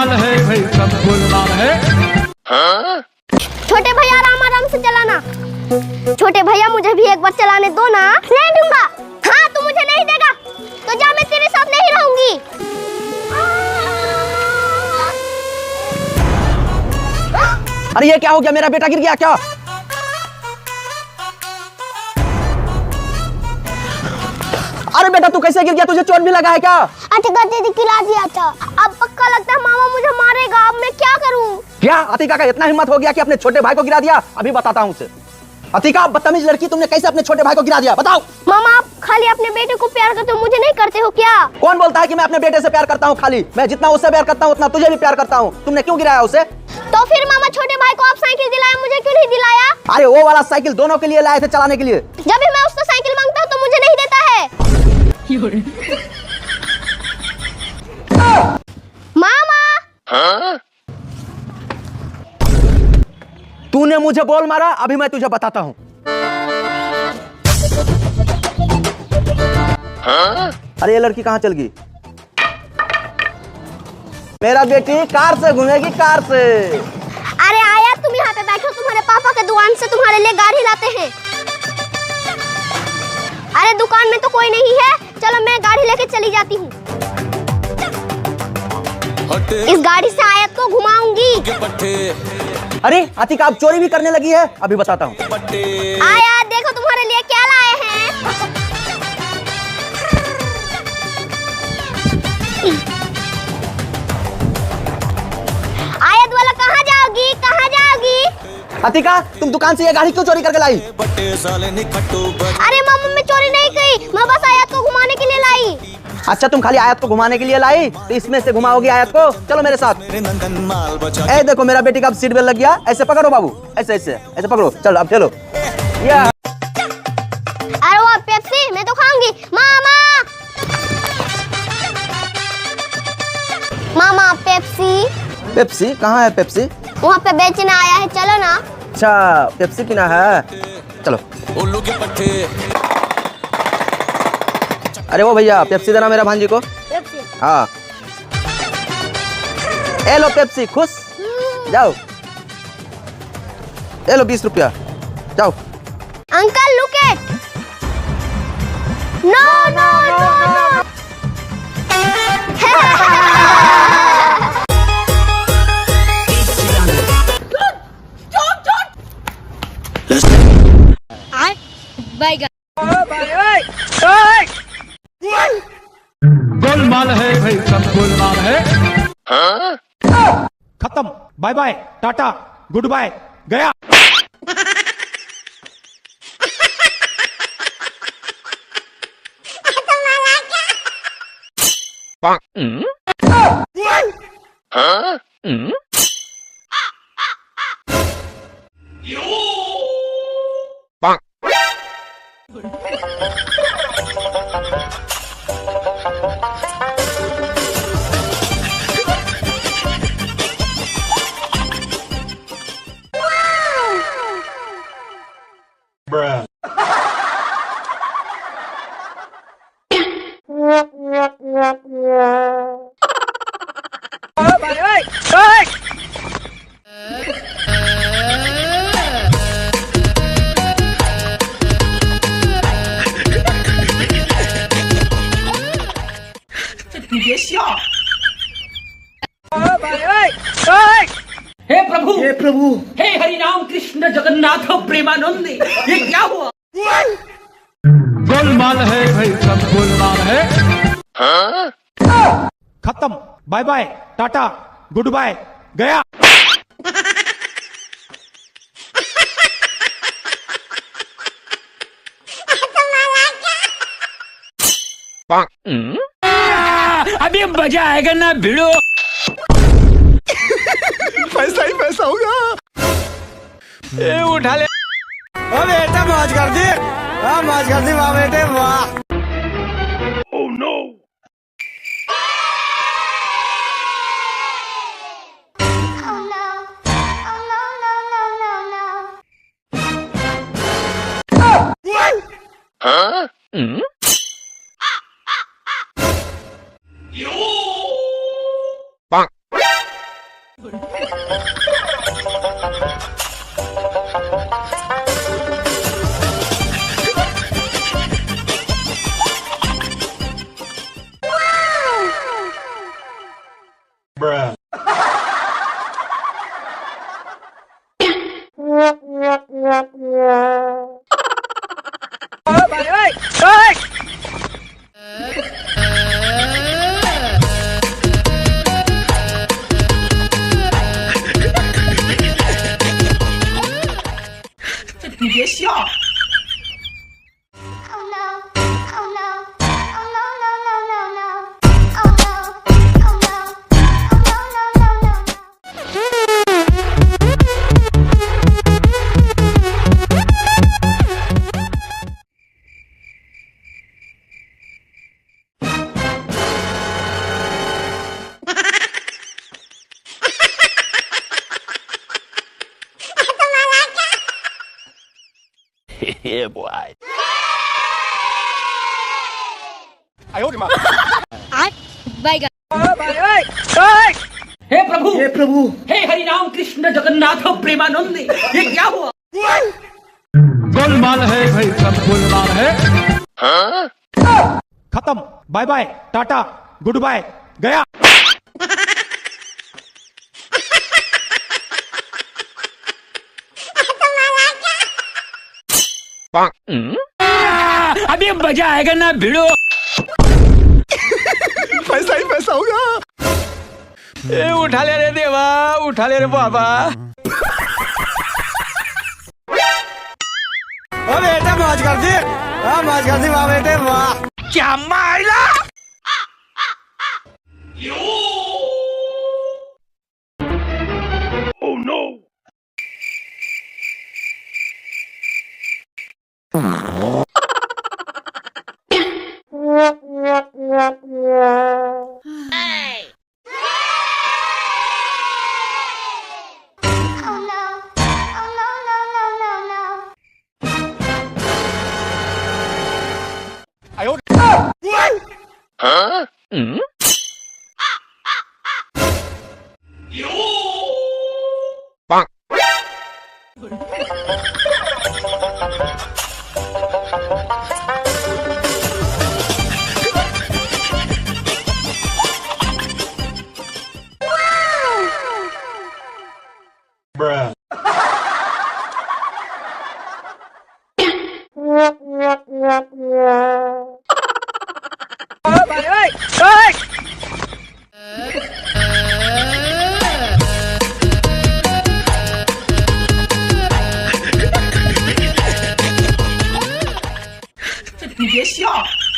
गोलमाल है भाई, सब गोलमाल है। छोटे भैया आराम से चलाना। छोटे भैया मुझे भी एक बार चलाने दो ना। नहीं दूंगा। हाँ तू मुझे नहीं देगा तो जा, मैं तेरे साथ नहीं रहूंगी। अरे ये क्या हो गया, मेरा बेटा गिर गया क्या? अरे बेटा तू कैसे गिर गया, तुझे चोट भी लगा है क्या? अतिका दीदी खिला दिया था। अब पक्का लगता है मामा मुझे मारेगा। अब मैं क्या करूं? क्या अतिका का इतना हिम्मत हो गया कि अपने छोटे भाई को गिरा दिया? अभी बताता हूँ उसे। अतिका बदतमीज लड़की, तुमने कैसे अपने छोटे भाई को गिरा दिया, बताओ। मामा आप खाली अपने बेटे को प्यार करते हो, मुझे नहीं करते हो क्या? कौन बोलता है कि मैं अपने बेटे से प्यार करता हूँ? खाली मैं जितना उससे प्यार करता हूँ उतना तुझे भी प्यार करता हूँ। तुमने क्यों गिराया उसे? तो फिर मामा छोटे भाई को आप साइकिल दिलाया, मुझे क्यों नहीं दिलाया? अरे वो वाला साइकिल दोनों के लिए लाए थे, चलाने के लिए। जब भी मैं उससे साइकिल मांगता हूँ तो मुझे नहीं देता है। मामा तूने मुझे बॉल मारा, अभी मैं तुझे बताता हूँ। अरे ये लड़की कहाँ चल गई? मेरा बेटी कार से घूमेगी, कार से। अरे आया तुम यहाँ पे बैठो, तुम्हारे पापा के दुकान से तुम्हारे लिए गाड़ी लाते हैं। अरे दुकान में तो कोई नहीं है, चलो मैं गाड़ी लेके चली जाती हूँ। इस गाड़ी से आयत को घुमाऊंगी। अरे अतिका अब चोरी भी करने लगी है, अभी बताता हूँ। आया देखो तुम्हारे लिए क्या लाए हैं। आयत वाला कहाँ जाओगी, कहाँ जाओगी? अतिका तुम दुकान से ये गाड़ी क्यों चोरी करके लाई? अरे मामा मैं चोरी नहीं की, मैं बस आयत को घुमाने के लिए लाई। अच्छा तुम खाली आयत को घुमाने के लिए लाई, तो इसमें से घुमाओगी आयत को? चलो मेरे साथ। ए देखो मेरा बेटी का अब सीट बेल्ट लग गया, ऐसे पकड़ो बाबू, ऐसे ऐसे ऐसे पकड़ो, चलो अब चलो। या अरे वो पेप्सी मैं तो खाऊंगी। मामा मामा पेप्सी। पेप्सी कहाँ है? पेप्सी वहाँ पे बेचने आया है, चलो ना। अच्छा पेप्सी पीना है, चलो। अरे वो भैया पेप्सी देना मेरा भांजी को। पेप्सी। हाँ ए लो पेप्सी, खुश जाओ। ए लो 20 रुपया, जाओ। Uncle look at. No no no no. गोलमाल है भाई, सब गोलमाल है। खत्म, bye bye, tata, good bye, गया। हे प्रभु, हे हरि राम कृष्ण जगन्नाथ प्रेमानंद, ये क्या हुआ? गोलमाल है भाई, सब गोलमाल है। खत्म, bye bye, tata, good bye, गया। अभी मजा आएगा ना भिड़ो। पैसा ही पैसा होगा। ए उठा ले। ओ बेटा मौज कर दी, हाँ मौज कर दी, वाह बेटे वाह। Oh no. हे प्रभु हे हरि राम कृष्ण जगन्नाथ प्रेमानंद ये क्या हुआ? गोलमाल है भाई, सब गोलमाल है। खत्म, bye bye, tata, good bye, गया। अभी मजा आएगा ना भिड़ो। पैसा ही पैसा होगा। ए उठा ले रे देवा, उठा ले रे बाबा। ओ बेटा मौज कर दी, मौज कर दी वाह बेटे वाह। क्या मारला?你别笑。